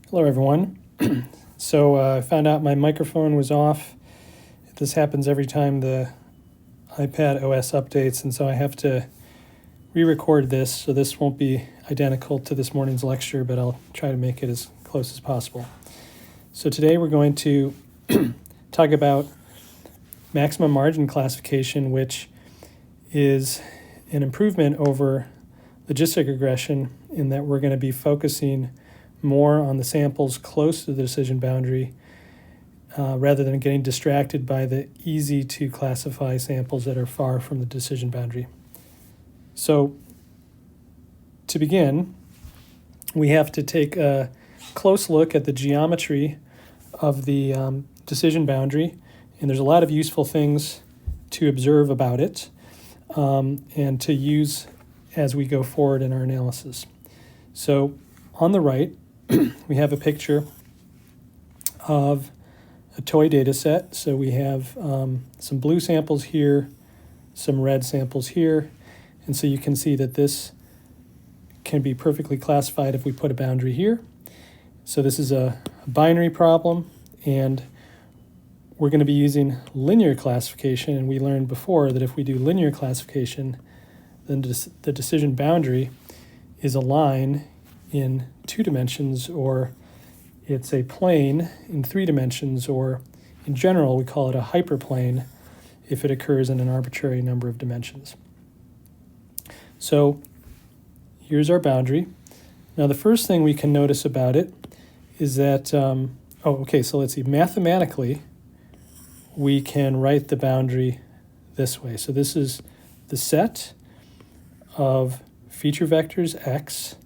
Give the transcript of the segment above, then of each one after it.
Hello everyone. I found out my microphone was off. This happens every time the iPad OS updates, and so I have to re-record this, so this won't be identical to this morning's lecture, but I'll try to make it as close as possible. So today we're going to talk about maximum margin classification, which is an improvement over logistic regression in that we're going to be focusing more on the samples close to the decision boundary rather than getting distracted by the easy to classify samples that are far from the decision boundary. So to begin, we have to take a close look at the geometry of the decision boundary, and there's a lot of useful things to observe about it and to use as we go forward in our analysis. So on the right, we have a picture of a toy data set. So we have some blue samples here, some red samples here. And so you can see that this can be perfectly classified if we put a boundary here. So this is a binary problem, and we're going to be using linear classification. And we learned before that if we do linear classification, then the decision boundary is a line in 2 dimensions, or it's a plane in 3 dimensions, or in general we call it a hyperplane if it occurs in an arbitrary number of dimensions. So here's our boundary. Now the first thing we can notice about it is that, so let's see, mathematically we can write the boundary this way. So this is the set of feature vectors x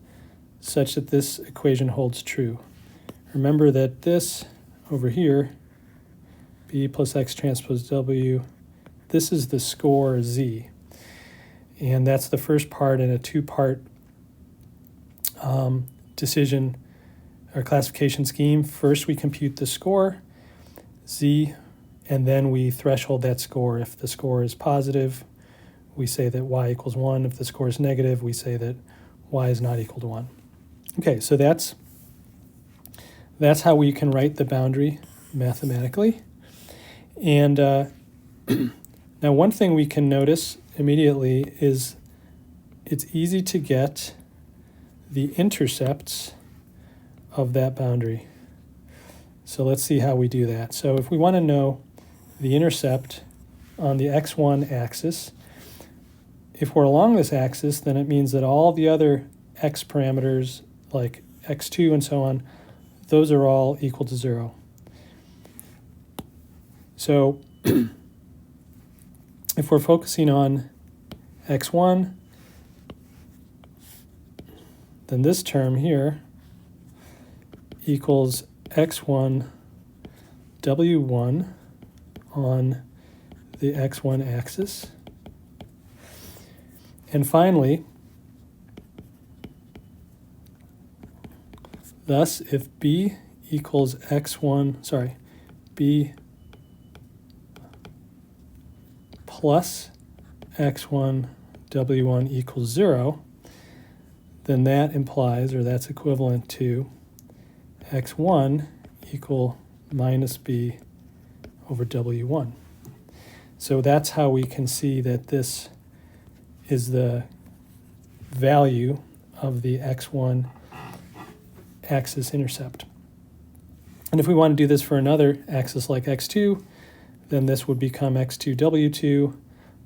such that this equation holds true. Remember that this over here, b plus x transpose w, this is the score z. And that's the first part in a 2-part decision or classification scheme. First we compute the score, z, and then we threshold that score. If the score is positive, we say that y equals 1. If the score is negative, we say that y is not equal to 1. Okay, so that's how we can write the boundary mathematically. And now one thing we can notice immediately is it's easy to get the intercepts of that boundary. So let's see how we do that. So if we want to know the intercept on the x1 axis, if we're along this axis, then it means that all the other x parameters like x2 and so on, those are all equal to 0. So if we're focusing on x1, then this term here equals x1 w1 on the x1 axis. And finally, thus, if b equals b plus x1 w1 equals 0, then that implies, or that's equivalent to x1 equal minus b over w1. So that's how we can see that this is the value of the x1 axis intercept. And if we want to do this for another axis like x2, then this would become x2w2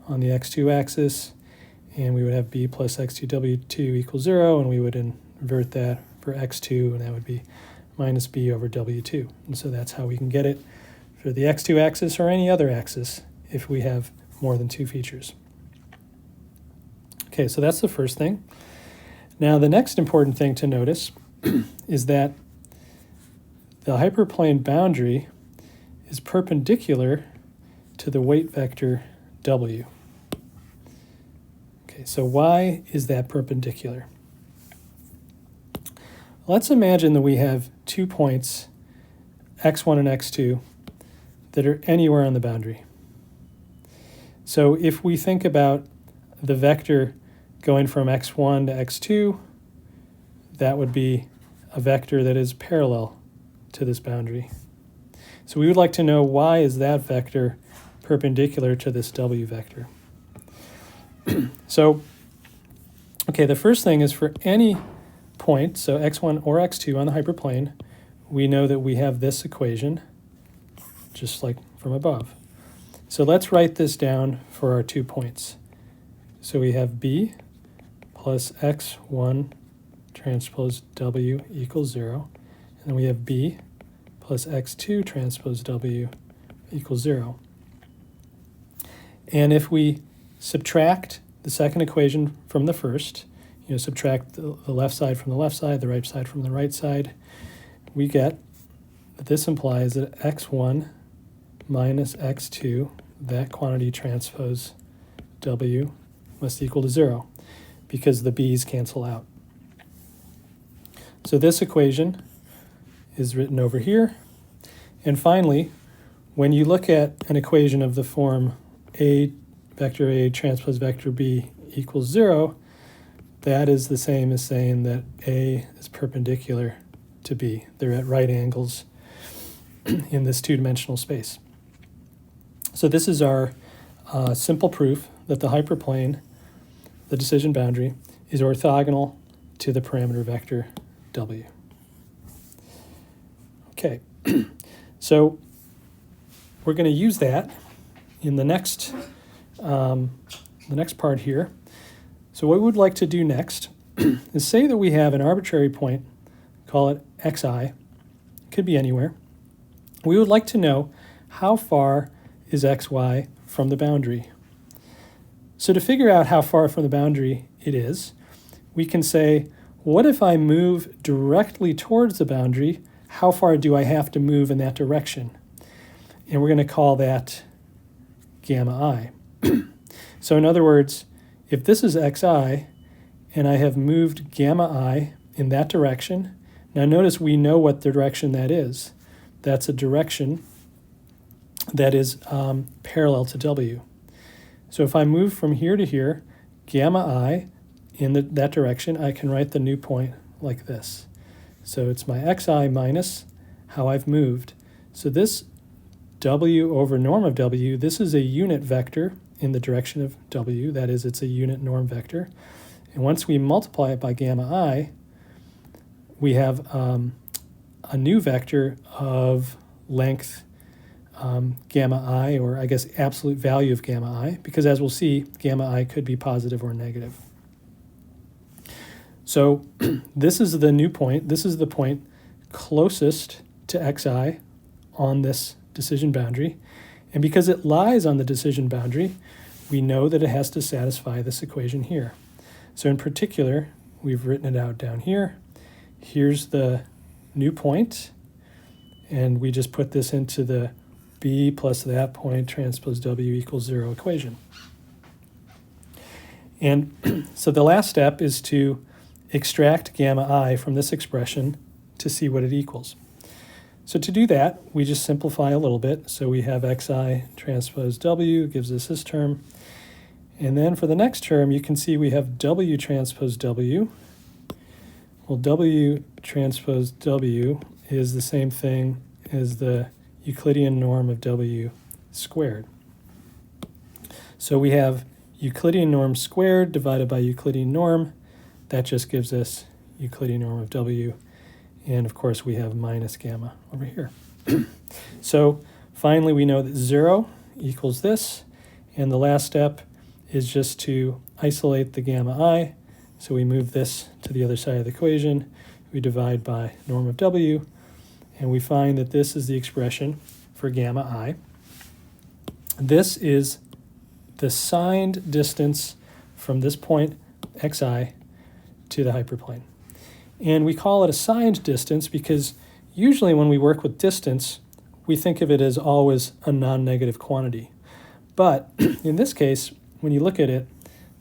on the x2 axis, and we would have b plus x2w2 equals 0, and we would invert that for x2, and that would be minus b over w2. And so that's how we can get it for the x2 axis or any other axis if we have more than 2 features. Okay, so that's the first thing. Now the next important thing to notice is that the hyperplane boundary is perpendicular to the weight vector w. Okay, so why is that perpendicular? Let's imagine that we have 2 points, x1 and x2, that are anywhere on the boundary. So if we think about the vector going from x1 to x2, that would be a vector that is parallel to this boundary. So we would like to know why is that vector perpendicular to this W vector. So, okay, the first thing is for any point, so x1 or x2 on the hyperplane, we know that we have this equation, just like from above. So let's write this down for our 2 points. So we have b plus x1 transpose w equals 0, and then we have b plus x2 transpose w equals 0. And if we subtract the second equation from the first, subtract the left side from the left side, the right side from the right side, we get that this implies that x1 minus x2, that quantity transpose w, must equal to 0, because the b's cancel out. So this equation is written over here. And finally, when you look at an equation of the form a vector A transpose vector B equals 0, that is the same as saying that A is perpendicular to B. They're at right angles in this two-dimensional space. So this is our simple proof that the hyperplane, the decision boundary, is orthogonal to the parameter vector W. Okay, so we're going to use that in the next part here. So what we would like to do next is say that we have an arbitrary point, call it xi, it could be anywhere. We would like to know how far is xy from the boundary. So to figure out how far from the boundary it is, we can say, what if I move directly towards the boundary? How far do I have to move in that direction? And we're going to call that gamma I. So in other words, if this is xi, and I have moved gamma I in that direction, now notice we know what direction that is. That's a direction that is parallel to W. So if I move from here to here, gamma I in that direction, I can write the new point like this. So it's my xi minus how I've moved. So this W over norm of W, this is a unit vector in the direction of W. That is, it's a unit norm vector. And once we multiply it by gamma I, we have a new vector of length gamma I, or I guess absolute value of gamma I, because as we'll see, gamma I could be positive or negative. So this is the new point. This is the point closest to xi on this decision boundary. And because it lies on the decision boundary, we know that it has to satisfy this equation here. So in particular, we've written it out down here. Here's the new point, and we just put this into the b plus that point transpose w equals 0 equation. And so the last step is to extract gamma I from this expression to see what it equals. So to do that, we just simplify a little bit. So we have xi transpose w gives us this term. And then for the next term, you can see we have w transpose w. Well, w transpose w is the same thing as the Euclidean norm of w squared. So we have Euclidean norm squared divided by Euclidean norm. That just gives us Euclidean norm of w. And of course, we have minus gamma over here. So finally, we know that 0 equals this. And the last step is just to isolate the gamma I. So we move this to the other side of the equation. We divide by norm of w. And we find that this is the expression for gamma I. This is the signed distance from this point, xi, to the hyperplane. And we call it a signed distance because usually when we work with distance, we think of it as always a non-negative quantity. But in this case, when you look at it,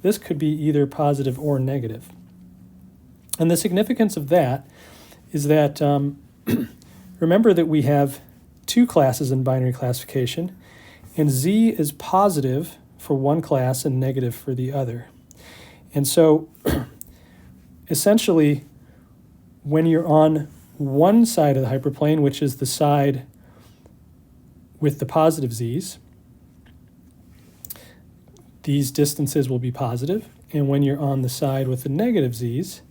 this could be either positive or negative. And the significance of that is that, remember that we have two classes in binary classification, and z is positive for one class and negative for the other. And so essentially, when you're on one side of the hyperplane, which is the side with the positive z's, these distances will be positive. And when you're on the side with the negative z's,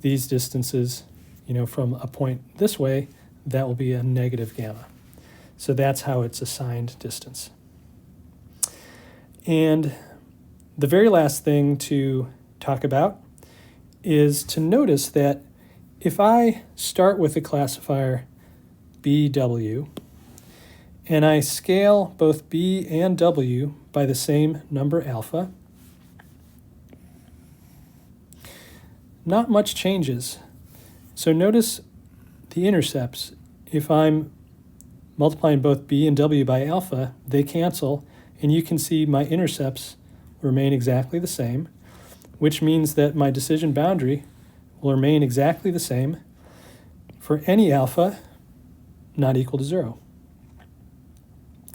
these distances, from a point this way, that will be a negative gamma. So that's how it's assigned distance. And the very last thing to talk about is to notice that if I start with a classifier BW and I scale both B and W by the same number alpha, not much changes. So notice the intercepts. If I'm multiplying both B and W by alpha, they cancel, and you can see my intercepts remain exactly the same, which means that my decision boundary will remain exactly the same for any alpha not equal to 0.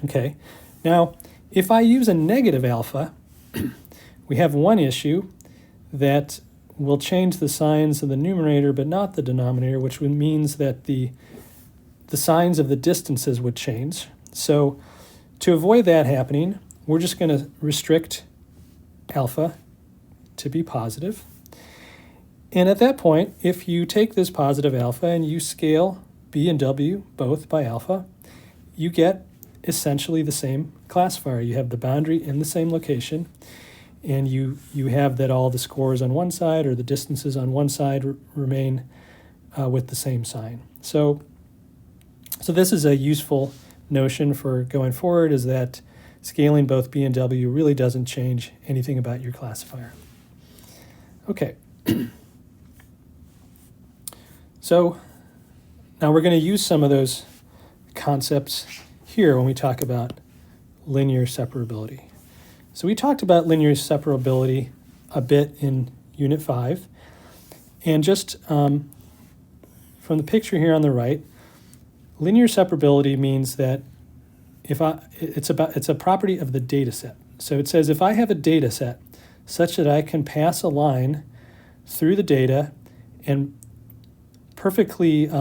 Okay, now if I use a negative alpha, we have one issue that will change the signs of the numerator but not the denominator, which means that the signs of the distances would change. So to avoid that happening, we're just going to restrict alpha to be positive. And at that point, if you take this positive alpha and you scale B and W both by alpha, you get essentially the same classifier. You have the boundary in the same location, and you have that all the scores on one side or the distances on one side remain with the same sign. So this is a useful notion for going forward, is that scaling both B and W really doesn't change anything about your classifier. Okay. So now we're going to use some of those concepts here when we talk about linear separability. So we talked about linear separability a bit in Unit 5. And just from the picture here on the right, linear separability means that it's a property of the data set. So it says if I have a data set such that I can pass a line through the data and perfectly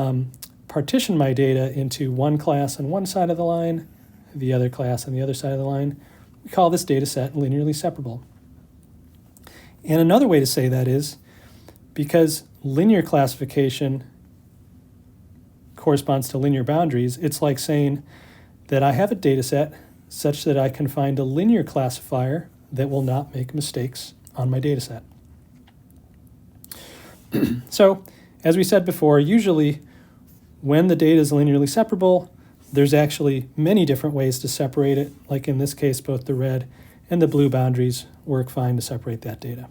partition my data into one class on one side of the line, the other class on the other side of the line, we call this data set linearly separable. And another way to say that is because linear classification corresponds to linear boundaries, it's like saying that I have a data set such that I can find a linear classifier that will not make mistakes on my data set. So, as we said before, usually when the data is linearly separable, there's actually many different ways to separate it. Like in this case, both the red and the blue boundaries work fine to separate that data.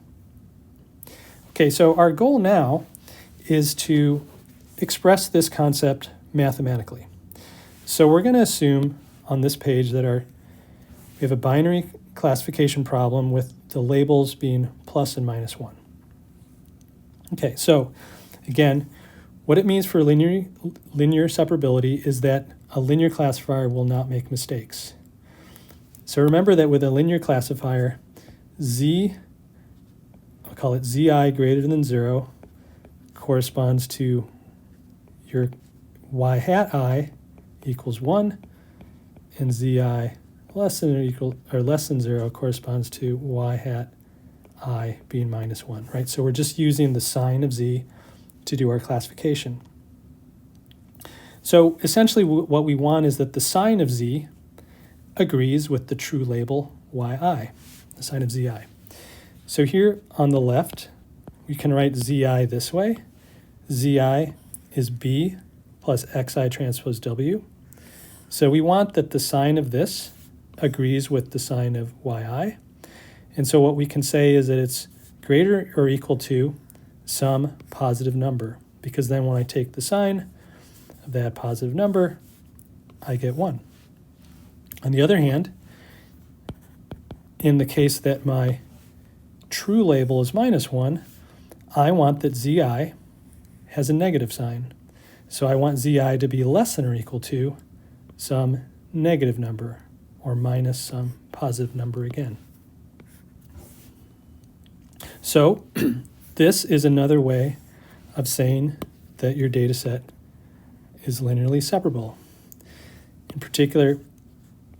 Okay, so our goal now is to express this concept mathematically. So we're going to assume on this page that we have a binary classification problem with the labels being plus and minus 1. Okay, so again, what it means for linear separability is that a linear classifier will not make mistakes. So remember that with a linear classifier, I'll call it zi greater than 0, corresponds to your y hat I equals 1, and zi less than 0 corresponds to y hat I being minus 1, right? So we're just using the sign of z to do our classification. So essentially what we want is that the sign of z agrees with the true label yi, the sign of zi. So here on the left, we can write zi this way. Zi is b plus xi transpose w. So we want that the sign of this agrees with the sign of yi. And so what we can say is that it's greater or equal to some positive number, because then when I take the sign of that positive number, I get 1. On the other hand, in the case that my true label is minus 1, I want that zi has a negative sign. So I want zi to be less than or equal to some negative number, or minus some positive number again. So this is another way of saying that your data set is linearly separable. In particular,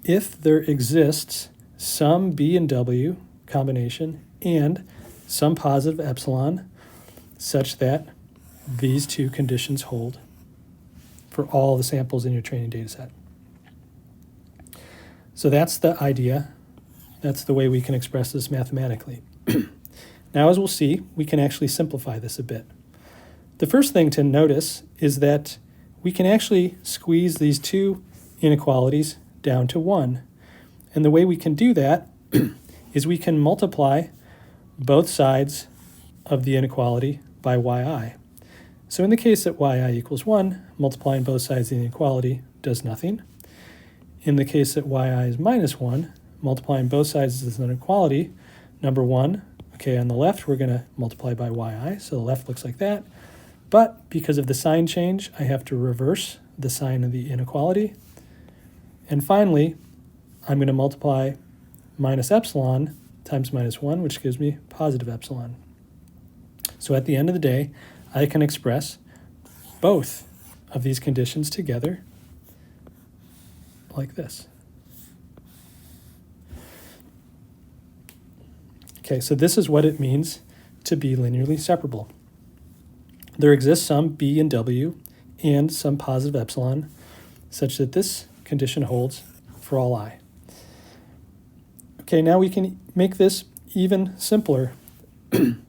if there exists some B and W combination and some positive epsilon such that these two conditions hold for all the samples in your training data set. So that's the idea. That's the way we can express this mathematically. Now, as we'll see, we can actually simplify this a bit. The first thing to notice is that we can actually squeeze these two inequalities down to 1. And the way we can do that is we can multiply both sides of the inequality by yi. So in the case that yi equals 1, multiplying both sides of the inequality does nothing. In the case that yi is minus 1, multiplying both sides of this inequality, number 1, okay, on the left we're going to multiply by yi, so the left looks like that. But because of the sign change, I have to reverse the sign of the inequality. And finally, I'm going to multiply minus epsilon times minus 1, which gives me positive epsilon. So at the end of the day, I can express both of these conditions together like this. Okay, so this is what it means to be linearly separable. There exists some B and W and some positive epsilon such that this condition holds for all I. Okay, now we can make this even simpler. In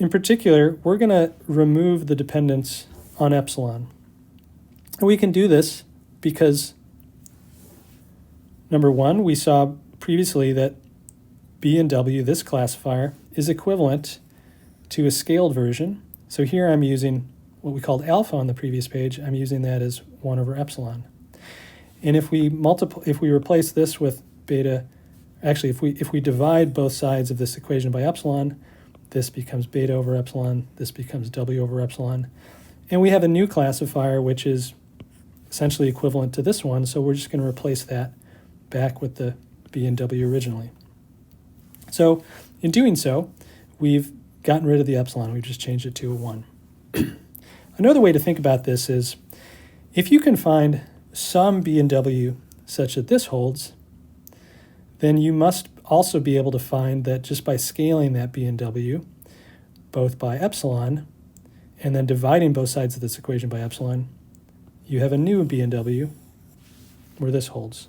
particular, we're going to remove the dependence on epsilon. And we can do this because, number one, we saw previously that B and W, this classifier, is equivalent to a scaled version. So here I'm using what we called alpha on the previous page. I'm using that as 1 over epsilon. And if we replace this with beta, actually if we divide both sides of this equation by epsilon, this becomes beta over epsilon, this becomes W over epsilon. And we have a new classifier which is essentially equivalent to this one, so we're just going to replace that back with the B and W originally. So in doing so, we've gotten rid of the epsilon. We've just changed it to a 1. Another way to think about this is if you can find some B and W such that this holds, then you must also be able to find that just by scaling that B and W, both by epsilon, and then dividing both sides of this equation by epsilon, you have a new B and W where this holds.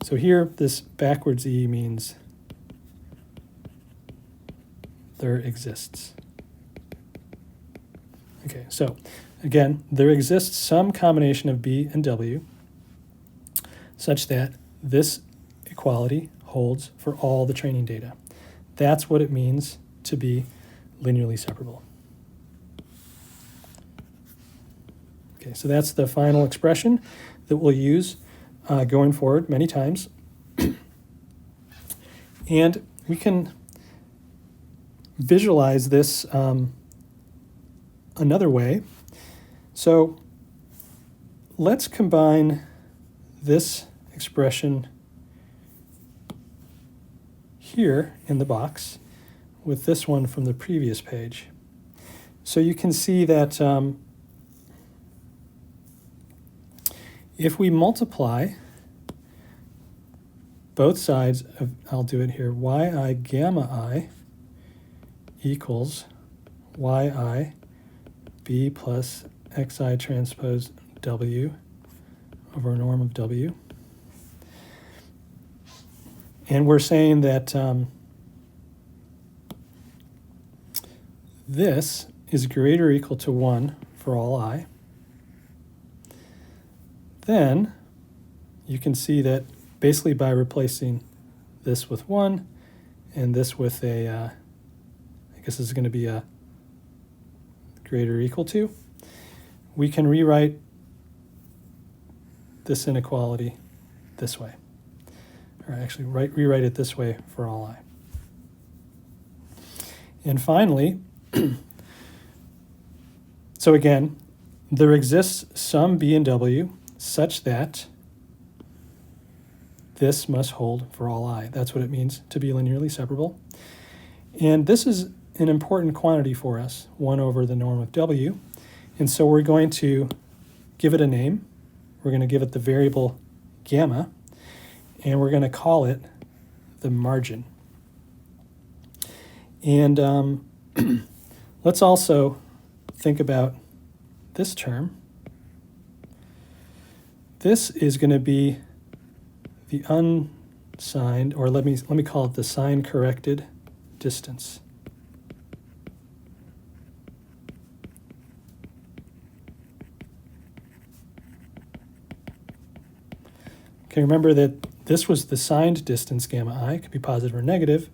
So here, this backwards E means there exists. Okay, so again, there exists some combination of B and W such that this equality holds for all the training data. That's what it means to be linearly separable. Okay, so that's the final expression that we'll use going forward many times. And we can visualize this another way. So let's combine this expression here in the box with this one from the previous page. So you can see that if we multiply both sides of, I'll do it here, yi gamma I equals yi b plus xi transpose w over norm of w. And we're saying that this is greater or equal to 1 for all I. Then you can see that basically by replacing this with 1 and this with a, I guess this is going to be a greater or equal to, we can rewrite this inequality this way. Or actually rewrite it this way for all I. And finally, so again, there exists some B and W such that this must hold for all I. That's what it means to be linearly separable. And this is an important quantity for us, 1 over the norm of W. And so we're going to give it a name. We're going to give it the variable gamma, and we're going to call it the margin. And let's also think about this term. This is going to be the unsigned, or let me call it the sign-corrected distance. Okay, remember that this was the signed distance gamma I, it could be positive or negative,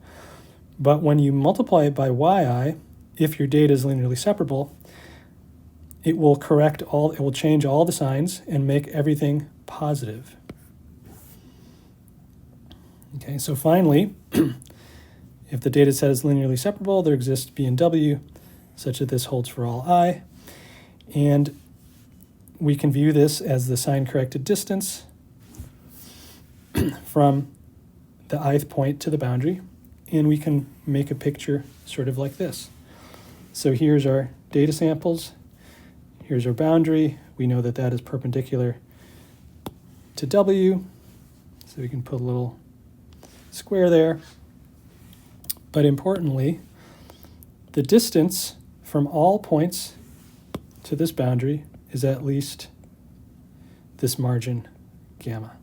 but when you multiply it by yi, if your data is linearly separable, it will change all the signs and make everything positive. Okay, so finally, if the data set is linearly separable, there exists B and W such that this holds for all I, and we can view this as the sign-corrected distance from the ith point to the boundary, and we can make a picture sort of like this. So here's our data samples, here's our boundary. We know that that is perpendicular to W, so we can put a little square there. But importantly, the distance from all points to this boundary is at least this margin gamma.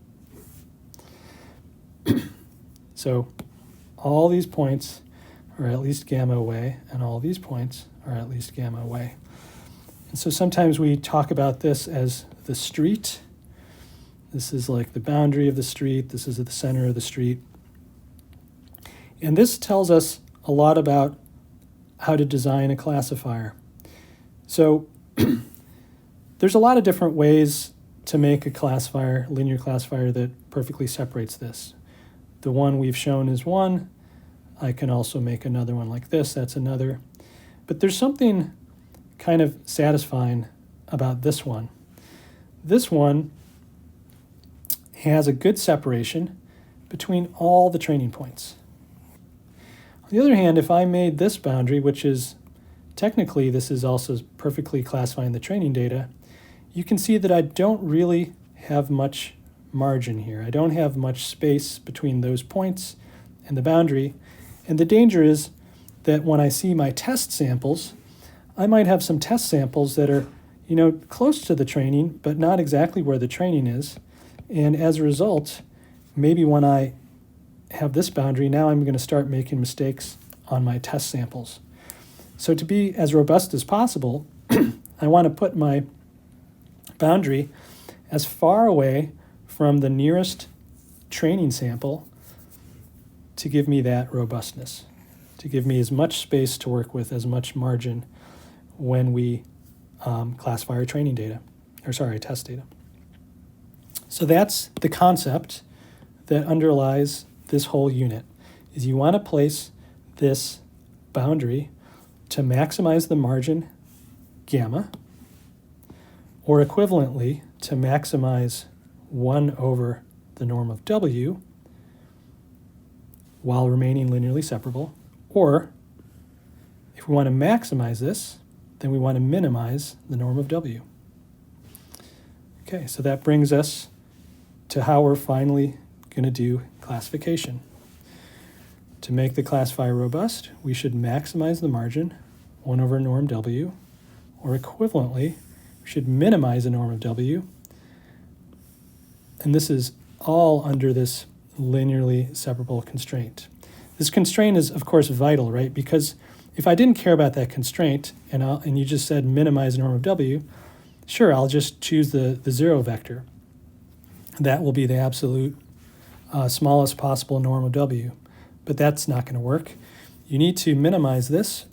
So all these points are at least gamma away, and all these points are at least gamma away. And so sometimes we talk about this as the street. This is like the boundary of the street. This is at the center of the street. And this tells us a lot about how to design a classifier. So there's a lot of different ways to make a classifier, linear classifier, that perfectly separates this. The one we've shown is one. I can also make another one like this. That's another. But there's something kind of satisfying about this one. This one has a good separation between all the training points. On the other hand, if I made this boundary, which is technically this is also perfectly classifying the training data, you can see that I don't really have much margin here. I don't have much space between those points and the boundary. And the danger is that when I see my test samples, I might have some test samples that are, close to the training, but not exactly where the training is. And as a result, maybe when I have this boundary, now I'm going to start making mistakes on my test samples. So to be as robust as possible, I want to put my boundary as far away from the nearest training sample to give me that robustness, to give me as much space to work with, as much margin when we classify our training data, test data. So that's the concept that underlies this whole unit, is you want to place this boundary to maximize the margin gamma, or equivalently to maximize 1 over the norm of W while remaining linearly separable. Or if we want to maximize this, then we want to minimize the norm of W. Okay, so that brings us to how we're finally going to do classification. To make the classifier robust, we should maximize the margin 1 over norm W, or equivalently, we should minimize the norm of W. And this is all under this linearly separable constraint. This constraint is, of course, vital, right? Because if I didn't care about that constraint and you just said minimize norm of W, sure, I'll just choose the zero vector. That will be the absolute smallest possible norm of W. But that's not going to work. You need to minimize this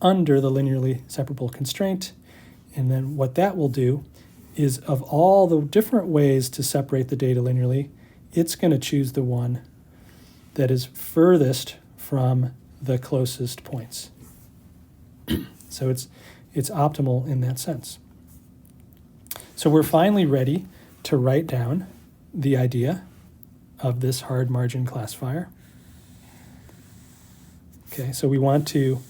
under the linearly separable constraint. And then what that will do is, of all the different ways to separate the data linearly, it's going to choose the one that is furthest from the closest points. So it's optimal in that sense. So we're finally ready to write down the idea of this hard margin classifier. Okay, so we want to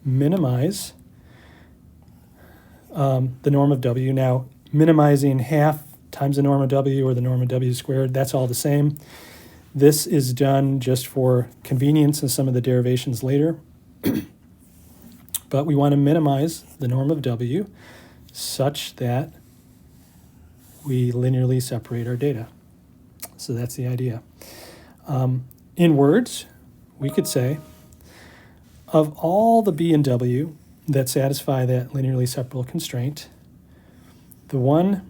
minimize the norm of W. Now, minimizing half times the norm of W or the norm of W squared, that's all the same. This is done just for convenience in some of the derivations later. But we want to minimize the norm of W such that we linearly separate our data. So that's the idea. In words, we could say, of all the B and W that satisfy that linearly separable constraint, the one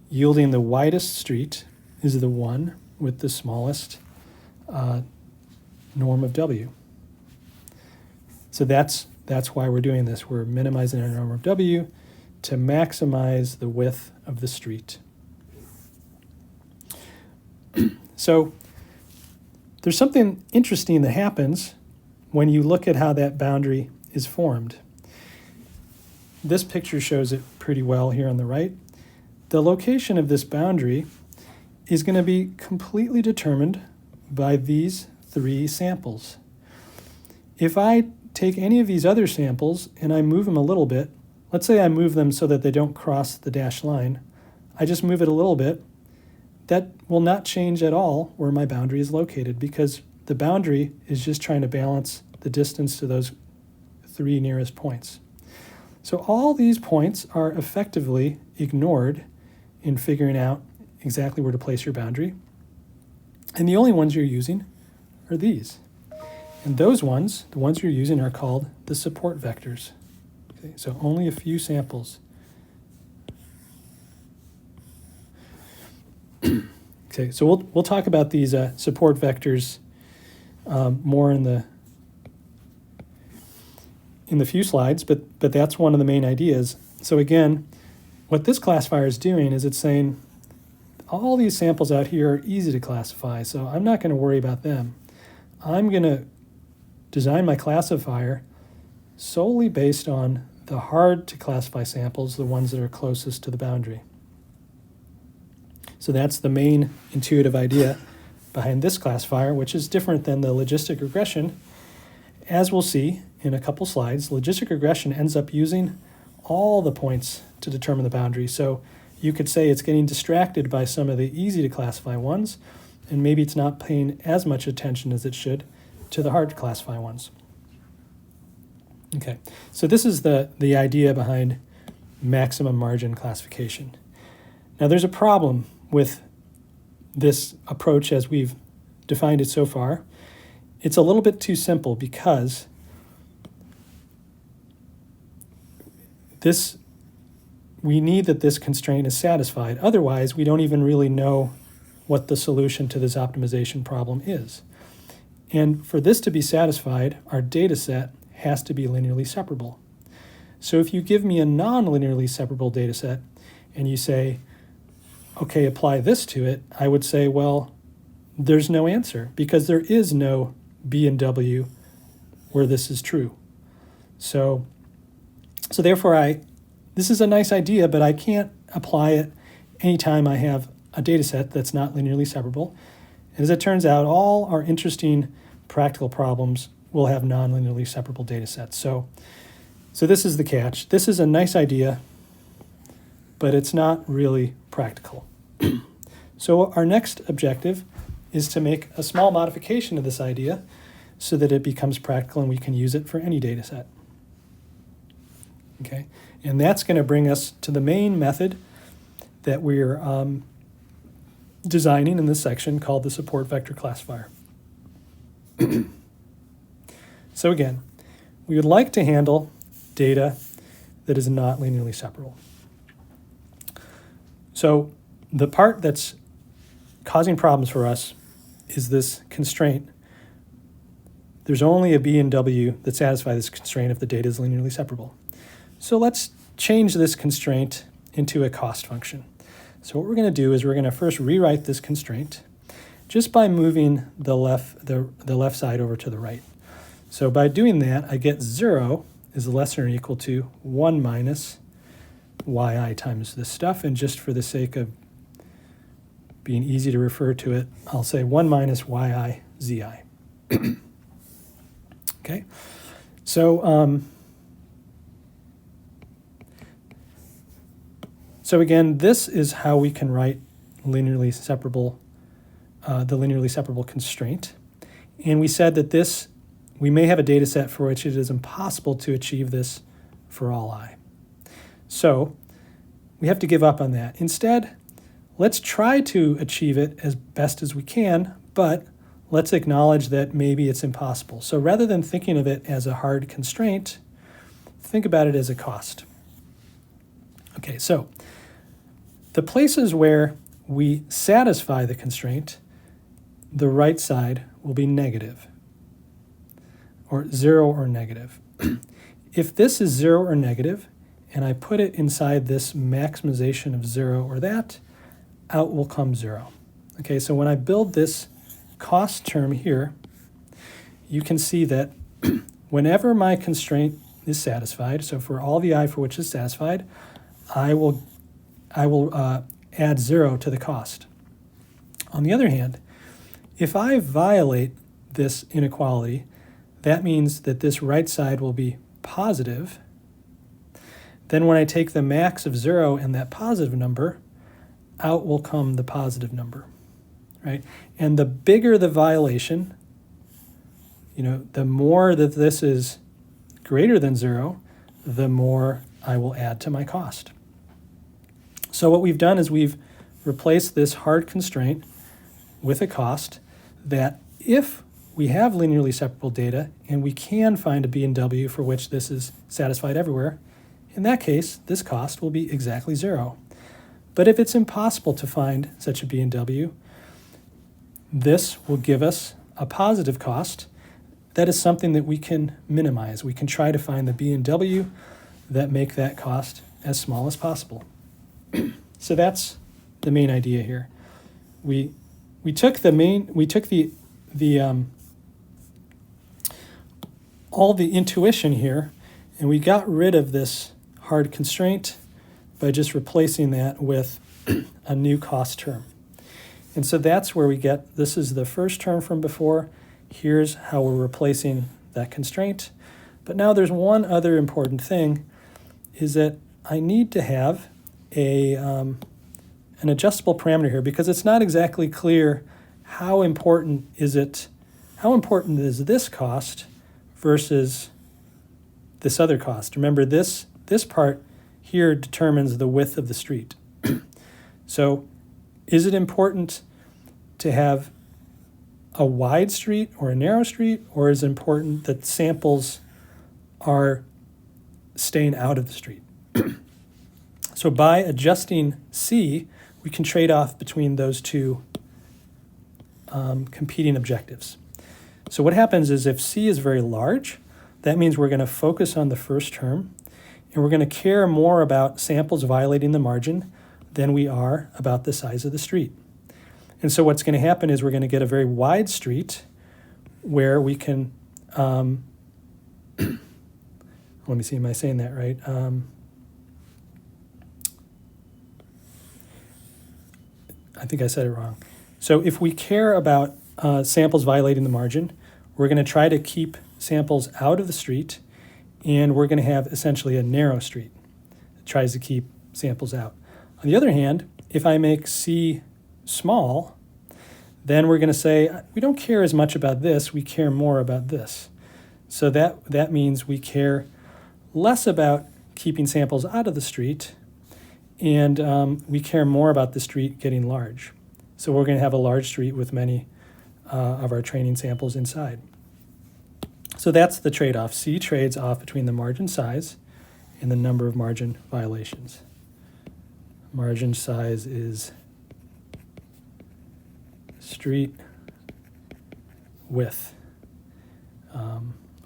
yielding the widest street is the one with the smallest norm of W. So that's why we're doing this. We're minimizing our norm of W to maximize the width of the street. So there's something interesting that happens when you look at how that boundary is formed. This picture shows it pretty well here on the right. The location of this boundary is going to be completely determined by these three samples. If I take any of these other samples and I move them a little bit, let's say I move them so that they don't cross the dashed line, I just move it a little bit, that will not change at all where my boundary is located because the boundary is just trying to balance the distance to those three nearest points. So all these points are effectively ignored in figuring out exactly where to place your boundary. And the only ones you're using are these. And those ones, the ones you're using, are called the support vectors. Okay, so only a few samples. Okay, so we'll talk about these support vectors more in the few slides, but that's one of the main ideas. So again, what this classifier is doing is it's saying all these samples out here are easy to classify, so I'm not going to worry about them. I'm going to design my classifier solely based on the hard to classify samples, the ones that are closest to the boundary. So that's the main intuitive idea behind this classifier, which is different than the logistic regression. As we'll see in a couple slides, logistic regression ends up using all the points to determine the boundary. So you could say it's getting distracted by some of the easy to classify ones, and maybe it's not paying as much attention as it should to the hard to classify ones. Okay, so this is the idea behind maximum margin classification. Now there's a problem with this approach as we've defined it so far. It's a little bit too simple because we need that this constraint is satisfied. Otherwise, we don't even really know what the solution to this optimization problem is. And for this to be satisfied, our data set has to be linearly separable. So if you give me a non-linearly separable data set and you say, okay, apply this to it, I would say, well, there's no answer because there is no B and W where this is true. So therefore, this is a nice idea, but I can't apply it anytime I have a data set that's not linearly separable. And as it turns out, all our interesting practical problems will have non-linearly separable data sets. So this is the catch. This is a nice idea, but it's not really practical. So our next objective is to make a small modification of this idea so that it becomes practical and we can use it for any data set. Okay, and that's going to bring us to the main method that we're designing in this section called the support vector classifier. So again, we would like to handle data that is not linearly separable. So the part that's causing problems for us is this constraint. There's only a B and W that satisfy this constraint if the data is linearly separable. So let's change this constraint into a cost function. So what we're going to do is we're going to first rewrite this constraint just by moving the left side over to the right. So by doing that, I get 0 is less than or equal to 1 minus yi times this stuff. And just for the sake of being easy to refer to it, I'll say 1 minus yi zi. Okay. So again, this is how we can write linearly separable, the linearly separable constraint. And we said that we may have a data set for which it is impossible to achieve this for all I. So we have to give up on that. Instead, let's try to achieve it as best as we can, but let's acknowledge that maybe it's impossible. So rather than thinking of it as a hard constraint, think about it as a cost. Okay, so the places where we satisfy the constraint, the right side will be negative, or 0 or negative. If this is 0 or negative, and I put it inside this maximization of 0 or that, out will come 0. Okay, so when I build this cost term here, you can see that whenever my constraint is satisfied, so for all the I for which is satisfied, I will add 0 to the cost. On the other hand, if I violate this inequality, that means that this right side will be positive. Then when I take the max of 0 and that positive number, out will come the positive number, right? And the bigger the violation, the more that this is greater than 0, the more I will add to my cost. So what we've done is we've replaced this hard constraint with a cost that if we have linearly separable data and we can find a B and W for which this is satisfied everywhere, in that case, this cost will be exactly 0. But if it's impossible to find such a B and W, this will give us a positive cost. That is something that we can minimize. We can try to find the B and W that make that cost as small as possible. So that's the main idea here. We took all the intuition here, and we got rid of this hard constraint by just replacing that with a new cost term. And so that's where we get, this is the first term from before. Here's how we're replacing that constraint. But now there's one other important thing, is that I need to have an adjustable parameter here, because it's not exactly clear how important is this cost versus this other cost. Remember, this part here determines the width of the street. So is it important to have a wide street or a narrow street, or is it important that samples are staying out of the street? So by adjusting C, we can trade off between those two competing objectives. So what happens is if C is very large, that means we're going to focus on the first term, and we're going to care more about samples violating the margin than we are about the size of the street. And so what's going to happen is we're going to get a very wide street where we can, let me see, am I saying that right? I think I said it wrong. So if we care about samples violating the margin, we're going to try to keep samples out of the street, and we're going to have essentially a narrow street that tries to keep samples out. On the other hand, if I make C small, then we're going to say, we don't care as much about this, we care more about this. So that means we care less about keeping samples out of the street, and we care more about the street getting large. So we're going to have a large street with many of our training samples inside. So that's the trade-off. C trades off between the margin size and the number of margin violations. Margin size is street width,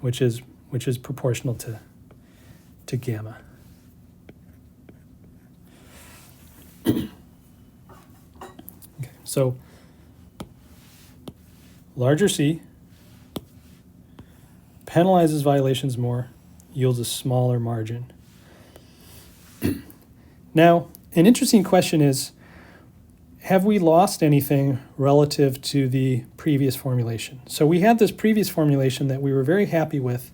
which is proportional to gamma. Okay, so larger C penalizes violations more, yields a smaller margin. Now, an interesting question is, have we lost anything relative to the previous formulation? So we had this previous formulation that we were very happy with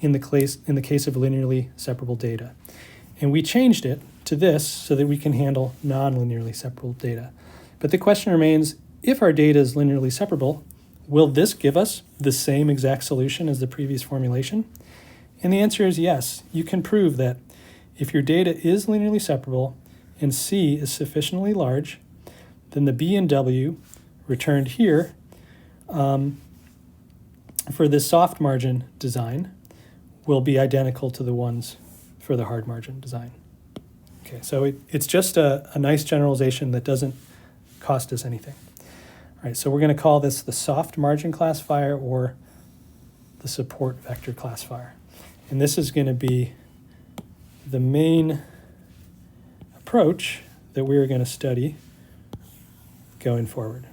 in the case of linearly separable data. And we changed it to this so that we can handle non-linearly separable data. But the question remains, if our data is linearly separable, will this give us the same exact solution as the previous formulation? And the answer is yes. You can prove that if your data is linearly separable and C is sufficiently large, then the B and W returned here for this soft margin design will be identical to the ones for the hard margin design. Okay, so it's just a nice generalization that doesn't cost us anything. All right, so we're going to call this the soft margin classifier or the support vector classifier. And this is going to be the main approach that we're going to study going forward.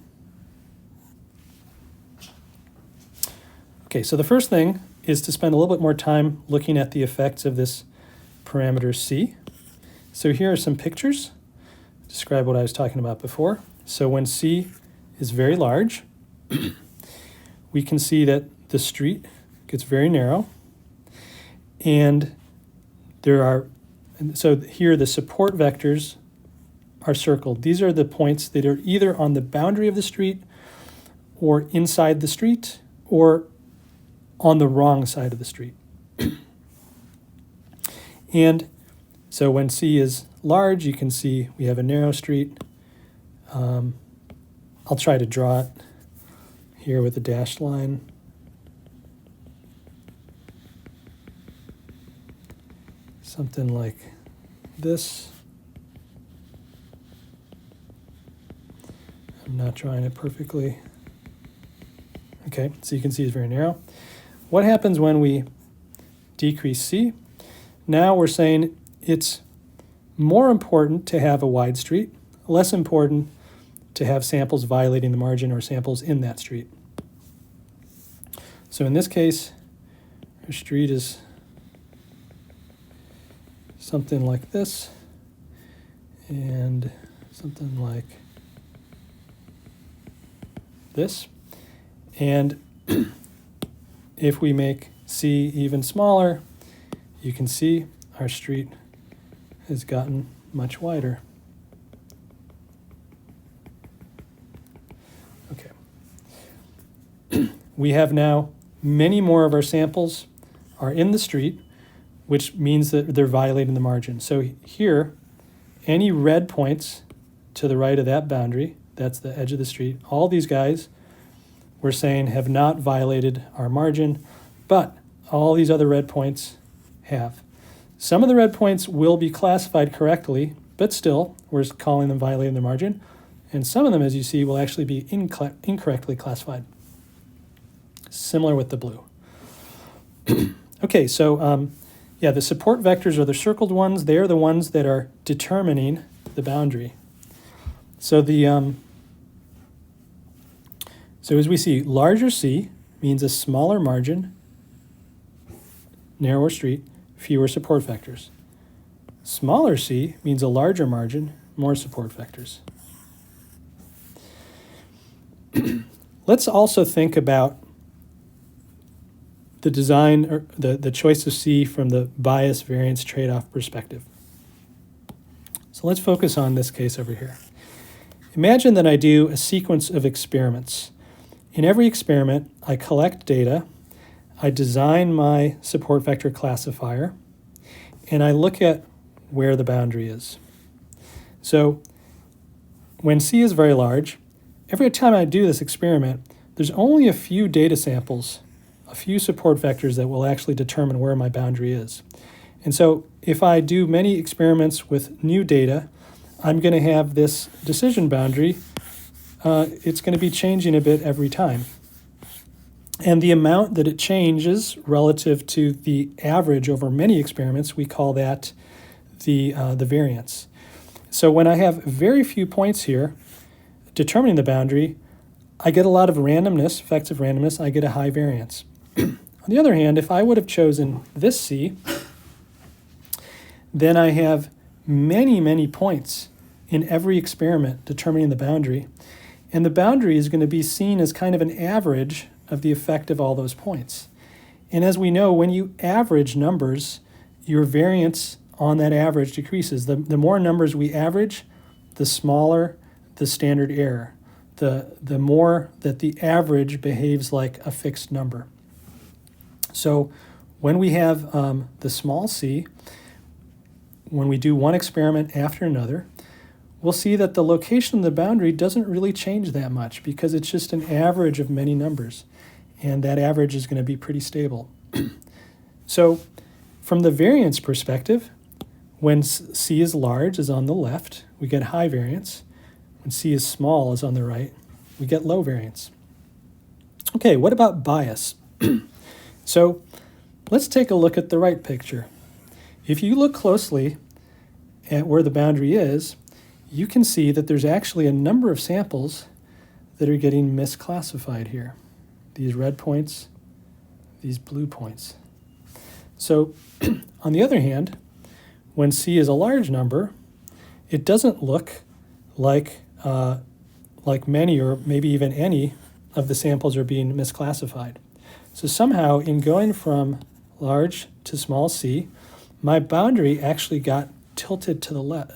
Okay, so the first thing is to spend a little bit more time looking at the effects of this parameter C. So here are some pictures to describe what I was talking about before. So when C is very large, we can see that the street gets very narrow. And so here the support vectors are circled. These are the points that are either on the boundary of the street or inside the street or on the wrong side of the street. And so when C is large, you can see we have a narrow street. I'll try to draw it here with a dashed line. Something like this. I'm not drawing it perfectly. Okay, so you can see it's very narrow. What happens when we decrease C? Now we're saying it's more important to have a wide street, less important to have samples violating the margin or samples in that street. So in this case, our street is something like this and something like this. And if we make C even smaller, you can see our street has gotten much wider. Okay. We have now many more of our samples are in the street, which means that they're violating the margin. So here, any red points to the right of that boundary, that's the edge of the street, all these guys we're saying have not violated our margin, but all these other red points have. Some of the red points will be classified correctly, but still, we're calling them violating the margin. And some of them, as you see, will actually be incorrectly classified. Similar with the blue. Okay, so yeah, the support vectors are the circled ones. They are the ones that are determining the boundary. So so as we see, larger C means a smaller margin, narrower street, fewer support vectors. Smaller C means a larger margin, more support vectors. Let's also think about the design or the choice of C from the bias variance trade-off perspective. So let's focus on this case over here. Imagine that I do a sequence of experiments. In every experiment, I collect data, I design my support vector classifier, and I look at where the boundary is. So when C is very large, every time I do this experiment, there's only a few data samples, a few support vectors that will actually determine where my boundary is. And so if I do many experiments with new data, I'm going to have this decision boundary. It's going to be changing a bit every time. And the amount that it changes relative to the average over many experiments, we call that the variance. So when I have very few points here determining the boundary, I get a lot of randomness, effects of randomness, I get a high variance. On the other hand, if I would have chosen this C, then I have many, many points in every experiment determining the boundary. And the boundary is going to be seen as kind of an average of the effect of all those points. And as we know, when you average numbers, your variance on that average decreases. The more numbers we average, the smaller the standard error. The more that the average behaves like a fixed number. So when we have the small c, when we do one experiment after another, we'll see that the location of the boundary doesn't really change that much because it's just an average of many numbers. And that average is going to be pretty stable. So from the variance perspective, when c is large is on the left, we get high variance. When c is small is on the right, we get low variance. Okay, what about bias? So let's take a look at the right picture. If you look closely at where the boundary is, you can see that there's actually a number of samples that are getting misclassified here. These red points, these blue points. So on the other hand, when c is a large number, it doesn't look like many or maybe even any of the samples are being misclassified. So somehow in going from large to small c, my boundary actually got tilted to the left,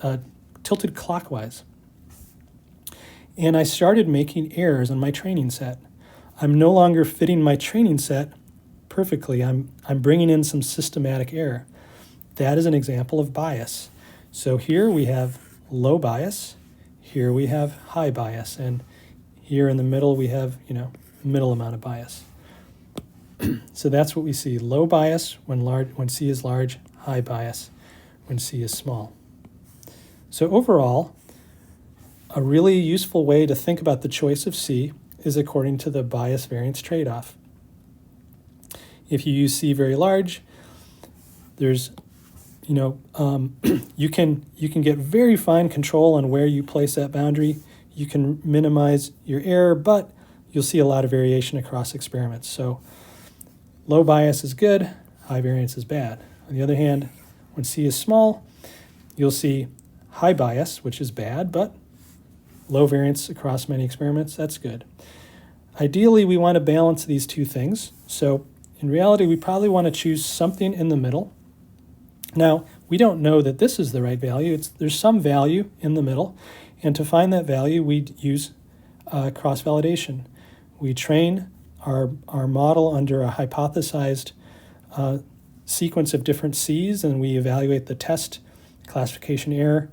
tilted clockwise. And I started making errors on my training set. I'm no longer fitting my training set perfectly. I'm bringing in some systematic error. That is an example of bias. So here we have low bias, here we have high bias, and here in the middle we have, middle amount of bias. So that's what we see. Low bias when c is large, high bias when c is small. So overall, a really useful way to think about the choice of c is according to the bias variance trade-off. If you use c very large, there's you can get very fine control on where you place that boundary. You can minimize your error, but you'll see a lot of variation across experiments. So low bias is good, high variance is bad. On the other hand, when c is small, you'll see high bias, which is bad, but low variance across many experiments, that's good. Ideally, we want to balance these two things. So in reality, we probably want to choose something in the middle. Now, we don't know that this is the right value. There's some value in the middle, and to find that value, we use cross-validation. We train our model under a hypothesized sequence of different C's, and we evaluate the test classification error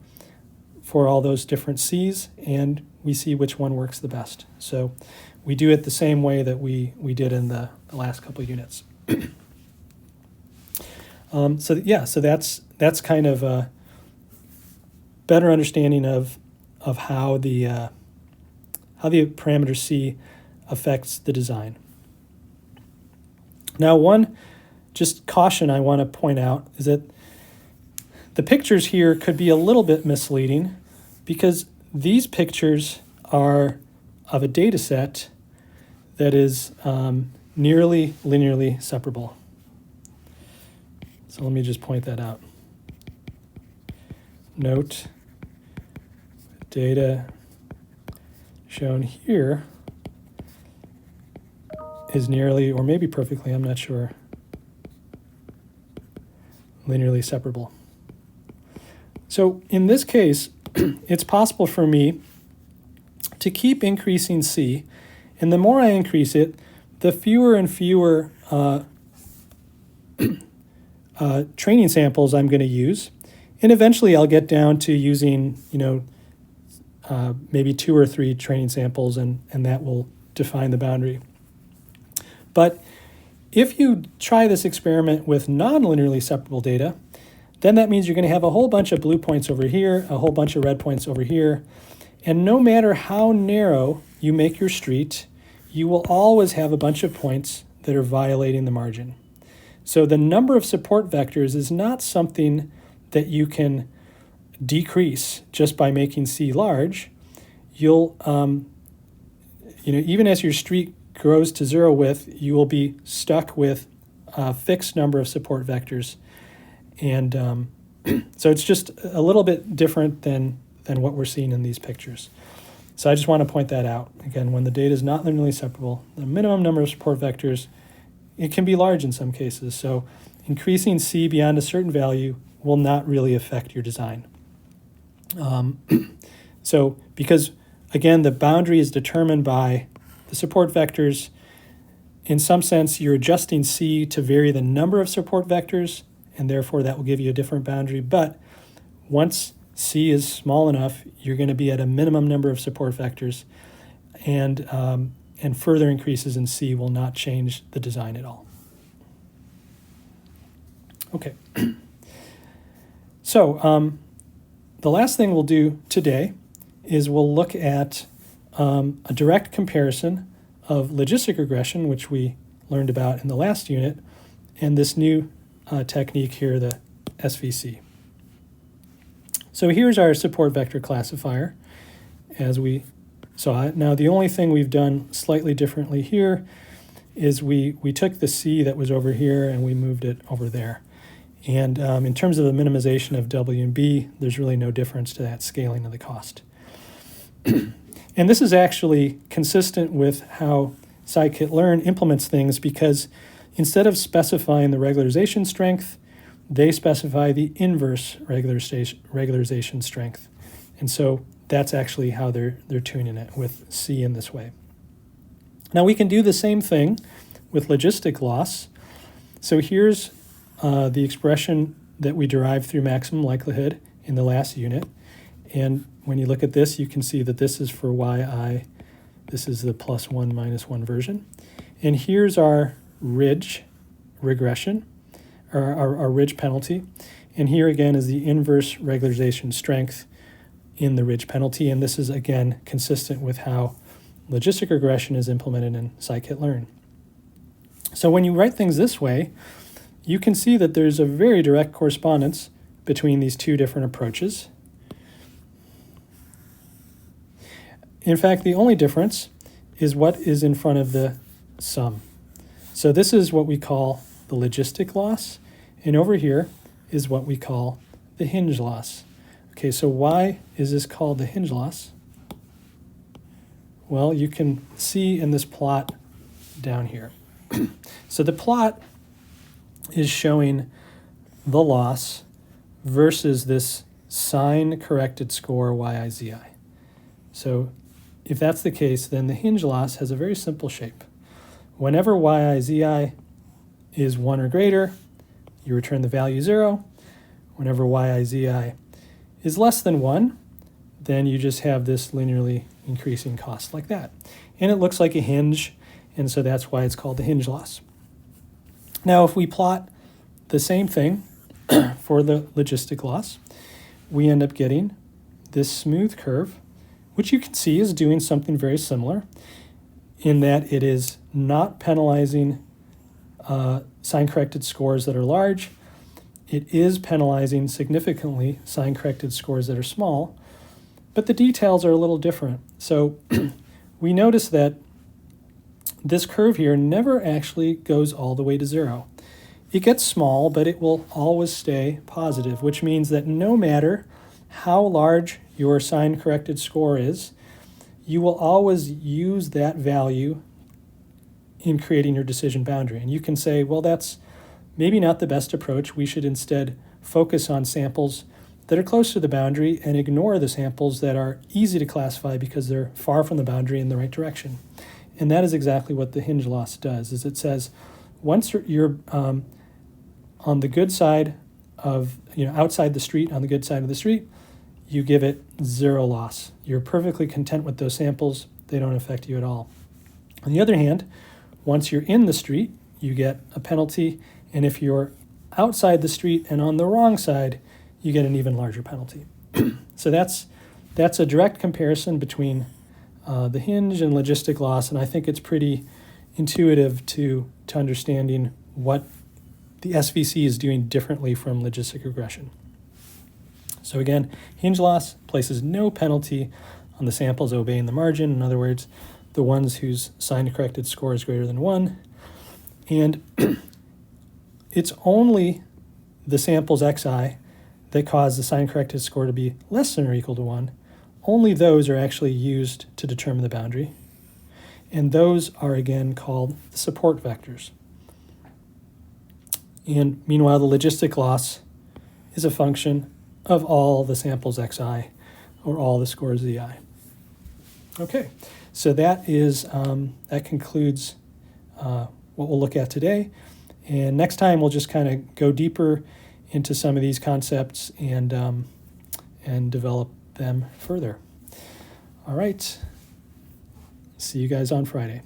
for all those different C's, and we see which one works the best. So we do it the same way that we did in the last couple of units. So that's kind of a better understanding of how the parameter C affects the design. Now, one just caution I want to point out is that the pictures here could be a little bit misleading because these pictures are of a data set that is nearly linearly separable. So let me just point that out. Note, data shown here is nearly, or maybe perfectly, I'm not sure, linearly separable. So in this case, it's possible for me to keep increasing C, and the more I increase it, the fewer and fewer training samples I'm going to use, and eventually I'll get down to using, maybe 2 or 3 training samples, and that will define the boundary. But if you try this experiment with non-linearly separable data, then that means you're going to have a whole bunch of blue points over here, a whole bunch of red points over here, and no matter how narrow you make your street, you will always have a bunch of points that are violating the margin. So the number of support vectors is not something that you can decrease just by making C large. You'll, even as your street grows to zero width, you will be stuck with a fixed number of support vectors. And so it's just a little bit different than what we're seeing in these pictures. So I just want to point that out. Again, when the data is not linearly separable, the minimum number of support vectors it can be large in some cases. So increasing C beyond a certain value will not really affect your design. So because, again, the boundary is determined by the support vectors, in some sense, you're adjusting C to vary the number of support vectors, and therefore that will give you a different boundary. But once C is small enough, you're going to be at a minimum number of support vectors, and further increases in C will not change the design at all. Okay. So the last thing we'll do today is we'll look at a direct comparison of logistic regression, which we learned about in the last unit, and this new technique here, the SVC. So here's our support vector classifier as we saw it. Now the only thing we've done slightly differently here is we took the C that was over here and we moved it over there. And in terms of the minimization of W and B, there's really no difference to that scaling of the cost. And this is actually consistent with how scikit-learn implements things, because instead of specifying the regularization strength, they specify the inverse regularization strength. And so that's actually how they're tuning it with C in this way. Now we can do the same thing with logistic loss. So here's the expression that we derived through maximum likelihood in the last unit. And when you look at this, you can see that this is for yi. This is the +1 -1 version. And here's our ridge regression, or our ridge penalty. And here again is the inverse regularization strength in the ridge penalty. And this is again consistent with how logistic regression is implemented in scikit-learn. So when you write things this way, you can see that there's a very direct correspondence between these two different approaches. In fact, the only difference is what is in front of the sum. So this is what we call the logistic loss, and over here is what we call the hinge loss. Okay, so why is this called the hinge loss? Well, you can see in this plot down here. So the plot is showing the loss versus this sign-corrected score yizi. So if that's the case, then the hinge loss has a very simple shape. Whenever yizi is 1 or greater, you return the value 0. Whenever yizi is less than 1, then you just have this linearly increasing cost like that. And it looks like a hinge, and so that's why it's called the hinge loss. Now, if we plot the same thing for the logistic loss, we end up getting this smooth curve, which you can see is doing something very similar in that it is not penalizing sign-corrected scores that are large. It is penalizing significantly sign-corrected scores that are small, but the details are a little different. So we notice that this curve here never actually goes all the way to 0. It gets small, but it will always stay positive, which means that no matter how large your sign-corrected score is, you will always use that value in creating your decision boundary. And you can say, well, that's maybe not the best approach. We should instead focus on samples that are close to the boundary and ignore the samples that are easy to classify because they're far from the boundary in the right direction. And that is exactly what the hinge loss does, is it says once you're on the good side of, outside the street, on the good side of the street, you give it 0 loss. You're perfectly content with those samples. They don't affect you at all. On the other hand, once you're in the street, you get a penalty. And if you're outside the street and on the wrong side, you get an even larger penalty. So that's a direct comparison between the hinge and logistic loss, and I think it's pretty intuitive to understanding what the SVC is doing differently from logistic regression. So again, hinge loss places no penalty on the samples obeying the margin. In other words, the ones whose sign-corrected score is greater than 1. And it's only the samples xi that cause the sign-corrected score to be less than or equal to 1. Only those are actually used to determine the boundary. And those are, again, called the support vectors. And meanwhile, the logistic loss is a function of all the samples xi, or all the scores zi. Okay, so that concludes what we'll look at today. And next time we'll just kind of go deeper into some of these concepts and develop them further. All right, see you guys on Friday.